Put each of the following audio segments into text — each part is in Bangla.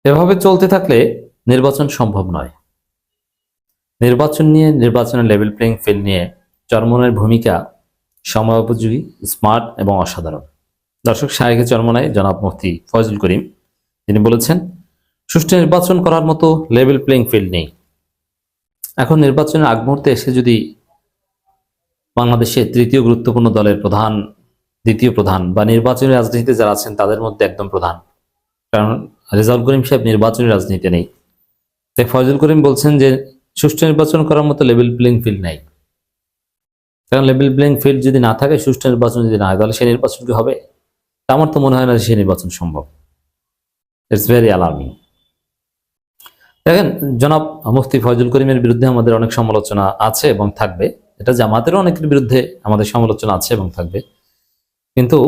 এভাবে চলতে থাকলে নির্বাচন সম্ভব নয়। নির্বাচন নিয়ে, নির্বাচনের লেভেল প্লেইং ফিল্ড নিয়ে চরমোনাইয়ের ভূমিকা সময়োপযোগী, স্মার্ট এবং অসাধারণ। দর্শক, শায়েখে চরমোনাই জনাব মুফতি ফয়জুল করিম তিনি বলেছেন, সুষ্ঠু নির্বাচন করার মতো লেভেল প্লেইং ফিল্ড নেই। এখন নির্বাচনের আগ মুহূর্তে এসে যদি বাংলাদেশে তৃতীয় গুরুত্বপূর্ণ দলের প্রধান, দ্বিতীয় প্রধান বা নির্বাচনী রাজনীতিতে যারা আছেন তাদের মধ্যে একদম প্রধান, কারণ রেজাউল করিম সাহেব নির্বাচনী রাজনীতি নেই, তাই ফয়জুল করিম বলছেন যে সুষ্ঠু নির্বাচন করার মতো লেভেল প্লেইং ফিল্ড নাই। কারণ লেভেল প্লেইং ফিল্ড যদি না থাকে, সুষ্ঠু নির্বাচন যদি না হয়, তাহলে সেই নির্বাচন কি হবে? আমার তো মনে হয় না যে সেই নির্বাচন সম্ভব। It's very alarming. দেখেন, জনাব মুফতি ফয়জুল করিমের বিরুদ্ধে আমাদের অনেক সমালোচনা আছে এবং থাকবে। এটা জামাতেরও অনেকের বিরুদ্ধে আমাদের সমালোচনা আছে এবং থাকবে। কিন্তু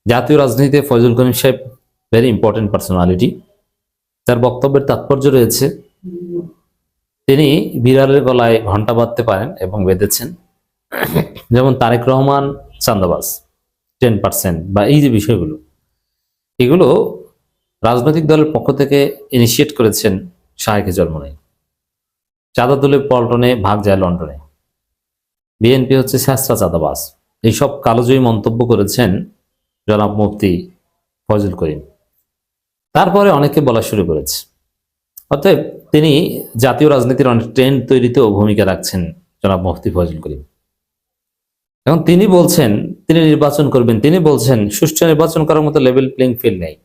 জাতীয় রাজনীতিতে ফয়জুল করিম সাহেব ভেরি ইম্পর্টেন্ট পার্সোনালিটি। তার বক্তব্যের তাৎপর্য রয়েছে। তিনি বিড়ালের গলায় ঘন্টা বাঁধতে পারেন এবং বেঁধেছেন। যেমন তারেক রহমান চান্দাবাজ 10% বা এই যে বিষয়গুলো, এগুলো রাজনৈতিক দলের পক্ষ থেকে ইনিশিয়েট করেছেন শায়েখে চরমোনাই। চাঁদা তুলে পল্টনে, ভাগ যায় লন্ডনে। বিএনপি হচ্ছে স্যাঁচরা চাঁদাবাজ, এইসব কালোজয়ী মন্তব্য করেছেন জনাব মুফতি ফয়জুল করিম। তারপরে অনেকে বলা শুরু করেছে। অতএব তিনি জাতীয় রাজনীতির অনেক ট্রেন্ড তৈরিতেও ভূমিকা রাখছেন জনাব মুফতি ফয়জুল করিম। এখন তিনি বলছেন তিনি নির্বাচন করবেন, তিনি বলছেন সুষ্ঠু নির্বাচন করার মতো লেভেল প্লেইং ফিল্ড নেই।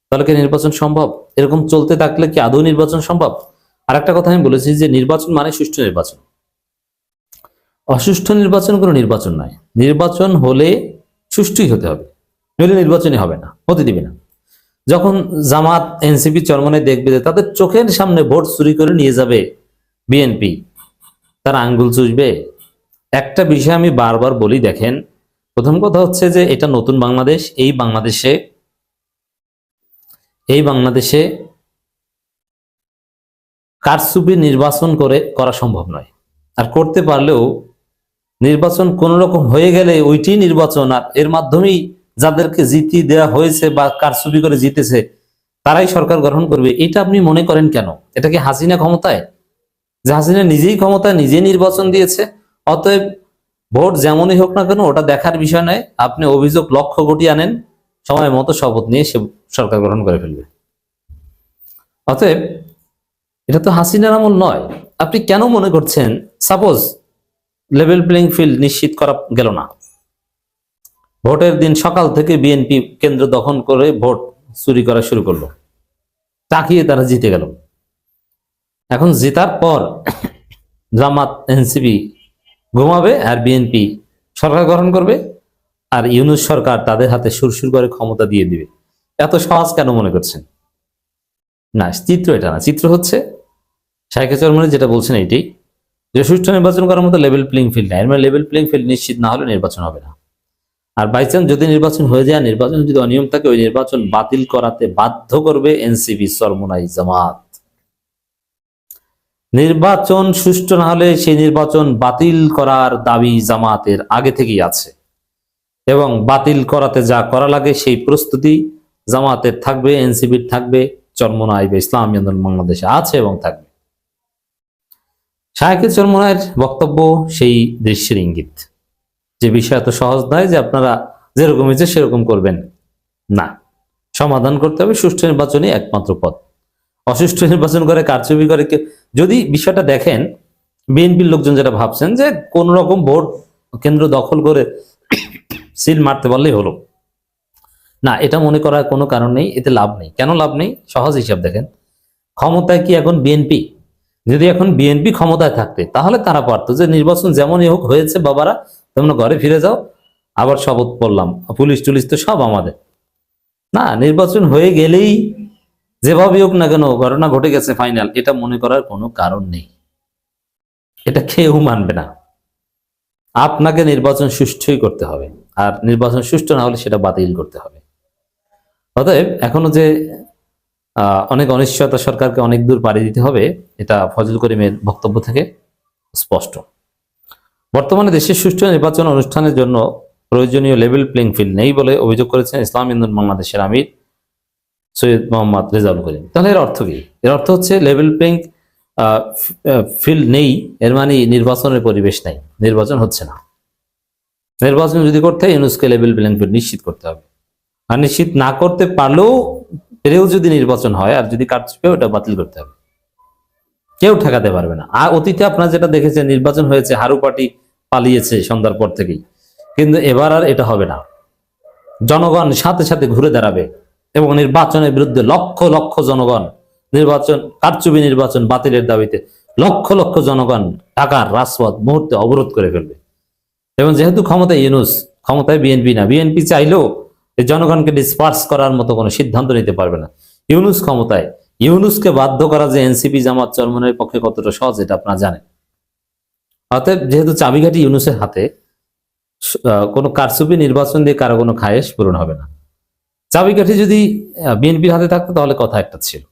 তাহলে কি নির্বাচন সম্ভব? এরকম চলতে থাকলে কি আদৌ নির্বাচন সম্ভব? আর একটা কথা আমি বলেছি যে নির্বাচন মানে সুষ্ঠু নির্বাচন। অসুষ্ঠু নির্বাচন কোনো নির্বাচন নয়। নির্বাচন হলে সুষ্ঠুই হতে হবে, নইলে নির্বাচনই হবে না, হতে দিবে না। যখন জামাত, এনসিপি, চরমোনাই দেখবে যে তাদের চোখের সামনে ভোট চুরি করে নিয়ে যাবে বিএনপি, তারা আঙ্গুল চুষবে। একটা বিষয় আমি বারবার বলি, দেখেন, প্রথম কথা হচ্ছে যে এটা নতুন বাংলাদেশ। এই বাংলাদেশে কারচুপি নির্বাচন করা সম্ভব নয়। আর করতে পারলেও নির্বাচন কোন রকম হয়ে গেলে ওইটি নির্বাচন, আর এর মাধ্যমেই যাদেরকে জিতিয়ে দেওয়া হয়েছে বা কারচুপি করে জিতেছে তারাই সরকার গঠন করবে, এটা আপনি মনে করেন কেন? এটা কি হাসিনা ক্ষমতায়? যে হাসিনা নিজেই ক্ষমতায়, নিজেই নির্বাচন দিয়েছে। অতএব ভোট যেমনই হোক না কেন ওটা দেখার বিষয় নয়। আপনি অভিযোগ লক্ষ কোটি আনেন, সময় মতো শপথ নিয়ে সে সরকার গঠন করে ফেলবে। অতএব এটা তো হাসিনার আমল নয়। আপনি কেন মনে করছেন সাপোজ লেভেল প্লেইং ফিল্ড নিশ্চিত করা গেল না, ভোটের দিন সকাল থেকে বিএনপি কেন্দ্র দখল করে ভোট চুরি করা শুরু করলো, তাকিয়ে তারা জিতে গেল। এখন জেতার পর জামাত, এনসিপি ঘুমাবে আর বিএনপি সরকার গঠন করবে, আর ইউনূস সরকার তাদের হাতে সুরসুর করে ক্ষমতা দিয়ে দিবে। এত সহজ কেন মনে করছেন? না, চিত্র এটা না। চিত্র হচ্ছে শায়েখে চরমোনাই যেটা বলছেন এইটাই, যে সুষ্ঠু নির্বাচন করার মতো লেভেল প্লেইং ফিল্ড নাই। মানে লেভেল প্লেইং ফিল্ড নিশ্চিত না হলে নির্বাচন হবে না। আর বাইচান্স যদি নির্বাচন হয়ে যায়, নির্বাচন যদি অনিয়ম থাকে, ওই নির্বাচন বাতিল করাতে বাধ্য করবে এনসিপি, চরমোনাই, জামাত। নির্বাচন সুষ্ঠু না হলে সেই নির্বাচন বাতিল করার দাবি জামাতের আগে থেকেই আছে, এবং বাতিল করাতে যা করা লাগে সেই প্রস্তুতি জামাতের থাকবে, এনসিপির থাকবে, চরমোনাই বা ইসলামী আন্দোলন বাংলাদেশে আছে এবং থাকবে। শায়েখে চরমোনাইয়ের বক্তব্য সেই দৃশ্যের ইঙ্গিত, যে বিষয় এত সহজ নয় যে আপনারা যেরকম ইচ্ছে সেরকম করবেন। না, সমাধান করতে হবে। সুষ্ঠু নির্বাচনই একমাত্র পথ। অসুষ্ঠু নির্বাচন করে, কারচুপি করে যদি বিষয়টা দেখেন, বিএনপির লোকজন যেটা ভাবছেন যে কোন রকম ভোট কেন্দ্র দখল করে সিল মারতে পারলেই হলো, না, এটা মনে করার কোনো কারণ নেই। এতে লাভ নেই। কেন লাভ নেই? সহজ হিসাব দেখেন। ক্ষমতায় কি এখন বিএনপি? যদি এখন বিএনপি ক্ষমতায় থাকতে, তাহলে তারা পারতো যে নির্বাচন যেমনই হোক হয়েছে, বাবারা তোমরা ঘরে ফিরে যাও, আবার শপথ পড়লাম, পুলিশ টুলিশ তো সব আমাদের। না, নির্বাচন হয়ে গেলেই যেভাবে হোক না কেন ঘটনা ঘটে গেছে ফাইনাল, এটা মনে করার কোনো কারণ নেই। এটা কেউ মানবে না। আপনাকে নির্বাচন সুষ্ঠুই করতে হবে, আর নির্বাচন সুষ্ঠু না হলে সেটা বাতিল করতে হবে। অতএব এখনো যে অনেক অনিশ্চয়তা, সরকারকে অনেক দূর পাড়ি দিতে হবে, এটা ফজল করিমের বক্তব্য থেকে স্পষ্ট। বর্তমানে দেশের সুষ্ঠু নির্বাচন অনুষ্ঠানের জন্য প্রয়োজনীয় লেভেল প্লেইং ফিল্ড নেই বলে অভিযোগ করেছেন ইসলামী আন্দোলন বাংলাদেশের আমির সৈয়দ মোহাম্মদ রেজাউল করিম। তাহলে এর অর্থ কি? এর অর্থ হচ্ছে লেভেল প্লেইং ফিল্ড নেই, এর মানে নির্বাচনের পরিবেশ নাই, নির্বাচন হচ্ছে না। নির্বাচন যদি করতে হয় ইউনুসকে লেভেল প্লেইং ফিল্ড নিশ্চিত করতে হবে। আর নিশ্চিত না করতে পেরেও যদি নির্বাচন হয় আর যদি কারচুপি ওটা বাতিল করতে হবে। কেউ ঠেকাতে পারবে না। আর অতীতে আপনারা যেটা দেখেছেন, নির্বাচন হয়েছে, হারু পার্টি পালিয়েছে সন্ধ্যার পর থেকেই, কিন্তু এবার আর এটা হবে না। জনগণ সাথে সাথে ঘুরে দাঁড়াবে এবং নির্বাচনের বিরুদ্ধে লক্ষ লক্ষ জনগণ, নির্বাচন কারচুপি নির্বাচন বাতিলের দাবিতে লক্ষ লক্ষ জনগণ ঢাকার রাজপথ মুহূর্তে অবরোধ করে ফেলবে। এবং যেহেতু ক্ষমতায় ইউনূস, ক্ষমতায় বিএনপি না, বিএনপি চাইলেও এই জনগণকে ডিসপার্স করার মতো কোনো সিদ্ধান্ত নিতে পারবে না। ইউনূস ক্ষমতায়, ইউনূসকে বাধ্য করা যে এনসিপি জামাত চরমনের পক্ষে কতটা সহজ এটা আপনারা জানেন। অতএব যেহেতু চাবিকাঠি ইউনূসের হাতে, কোনো কারচুপি নির্বাচন দিয়ে কারো কোনো খায়েশ পূরণ হবে না। চাবিকাঠি যদি বিএনপির হাতে থাকতো তাহলে কথা একটা ছিল।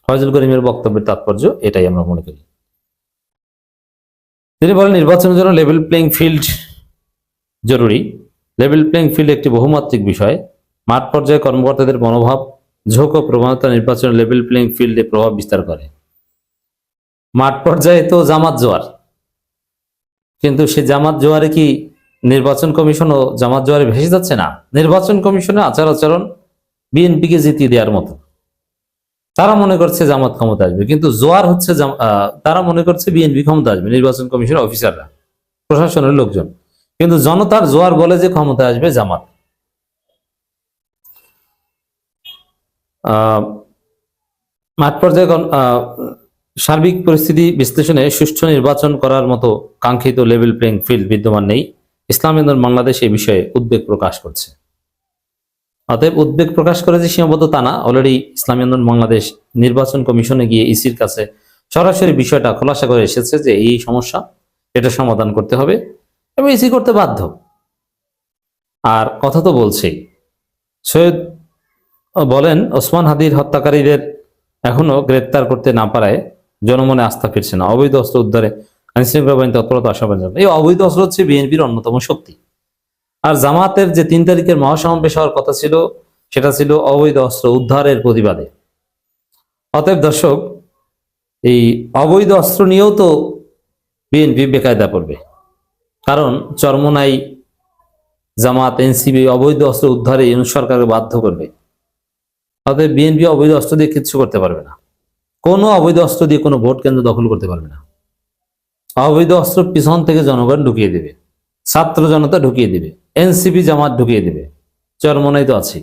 ফয়জুল করিমের বক্তব্যের তাৎপর্য এটাই আমরা মনে করি। তিনি বলেন নির্বাচনের জন্য লেভেল প্লেইং ফিল্ড জরুরি। লেভেল প্লেইং ফিল্ড একটি বহুমাত্রিক বিষয়। মাঠ পর্যায়ে কর্মকর্তাদের মনোভাব, ঝোঁক ও প্রবণতা নির্বাচনের লেভেল প্লেইং ফিল্ডে প্রভাব বিস্তার করে। মাঠ পর্যায়ে তো জামাত জোয়ার, কিন্তু সে জামাত জোয়ারে কি নির্বাচন কমিশন ও জামাত জোয়ারে ভেসে যাচ্ছে না? নির্বাচন কমিশনের আচার আচরণ বিএনপিকে জিতিয়ে দেওয়ার মতো। তারা মনে করছে জামাত ক্ষমতা আসবে, কিন্তু জোয়ার হচ্ছে তারা মনে করছে বিএনপি ক্ষমতা আসবে, নির্বাচন কমিশনের অফিসাররা, প্রশাসনের লোকজন। কিন্তু জনতার জোয়ার বলে যে ক্ষমতা আসবে জামাত। মাঠ পর্যায়ে সার্বিক পরিস্থিতি বিশ্লেষণে সুষ্ঠু নির্বাচন করার মতো কাঙ্ক্ষিত লেভেল প্লেইং ফিল্ড বিদ্যমান নেই। ইসলামী আন্দোলন বাংলাদেশ এই বিষয়ে উদ্বেগ প্রকাশ করছে। অতএব উদ্বেগ প্রকাশ করে যে সীমাবদ্ধ তা না, অলরেডি ইসলামী আন্দোলন বাংলাদেশ নির্বাচন কমিশনে গিয়ে ইসির কাছে সরাসরি বিষয়টা খোলাসা করে এসেছে যে এই সমস্যা, এটা সমাধান করতে হবে এবং ইসি করতে বাধ্য। আর কথা তো বলছেই। সৈয়দ বলেন ওসমান হাদির হত্যাকারীদের এখনো গ্রেপ্তার করতে না পারায় জনমনে আস্থা ফিরছে না। অবৈধ অস্ত্র উদ্ধারে আইনশৃঙ্খলা বাহিনী তৎপরতা আশাবাদ। এই অবৈধ অস্ত্র হচ্ছে বিএনপির অন্যতম শক্তি। আর জামাতের যে 3 তারিখের মহাসমাবেশ হওয়ার কথা ছিল, সেটা ছিল অবৈধ অস্ত্র উদ্ধারের প্রতিবাদে। অতএব দর্শক, এই অবৈধ অস্ত্র নিয়েও তো বিএনপি বেকায়দা পড়বে, কারণ চরমোনাই জামাত এনসিপি অবৈধ অস্ত্র উদ্ধারে ইউনূস সরকারকে বাধ্য করবে। অতএব বিএনপি অবৈধ অস্ত্র দিয়ে কিচ্ছু করতে পারবে না। কোনো অবৈধ অস্ত্র দিয়ে কোনো ভোট কেন্দ্র দখল করতে পারবে না। অবৈধ অস্ত্র পিছন থেকে জনগণ ঢুকিয়ে দেবে, ছাত্র জনতা ঢুকিয়ে দিবে, এনসিপি জামাত ঢুকিয়ে দিবে, চরমোনাই তো আছে।